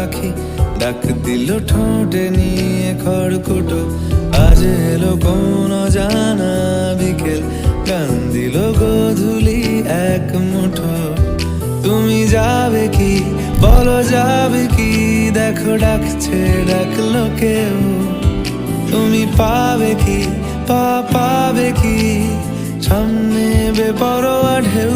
পাখি ডাক দিল ঠোঁটে নিয়ে খড়কুটো। আজ এলো কোন জানা বিকেল, গান দিল গোধূলি এক মুঠো। তুমি যাবে কি বলো, যাবে কি? দেখো ডাকছে, ডাকলো কেউ। তুমি পাবে কি পাবে কি সামনে বেপরোয়া ঢেউ?